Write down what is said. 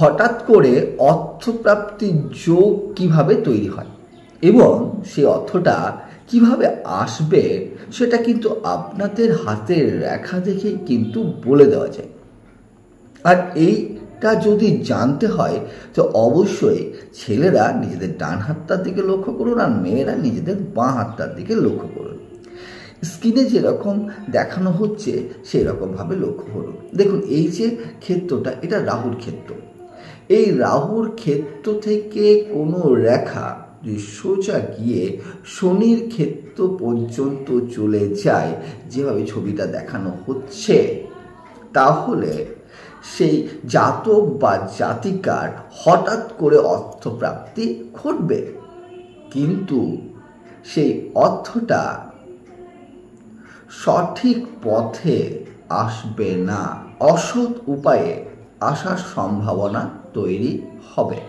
হঠাৎ করে অর্থপ্রাপ্তির যোগ কিভাবে তৈরি হয় এবং সেই অর্থটা কিভাবে আসবে সেটা কিন্তু আপনাদের হাতের রেখা দেখেই কিন্তু বলে দেওয়া যায়। আর এইটা যদি জানতে হয় তো অবশ্যই ছেলেরা নিজেদের ডান হাতটার দিকে লক্ষ্য করুন আর মেয়েরা নিজেদের বাঁ হাতটার দিকে লক্ষ্য করুন। স্ক্রিনে যেরকম দেখানো হচ্ছে সেই রকমভাবে লক্ষ্য করুন। দেখুন এই যে ক্ষেত্রটা, এটা রাহুর ক্ষেত্র। এই রাহুর ক্ষেত্র থেকে কোনো রেখা যদি সোজা গিয়ে শনির ক্ষেত্র পর্যন্ত চলে যায়, যেভাবে ছবিটা দেখানো হচ্ছে, তাহলে সেই জাতক বা জাতিকার হঠাৎ করে অর্থপ্রাপ্তি ঘটবে, কিন্তু সেই অর্থটা সঠিক পথে আসবে না, অসৎ উপায়ে আসার সম্ভাবনা তৈরি হবে।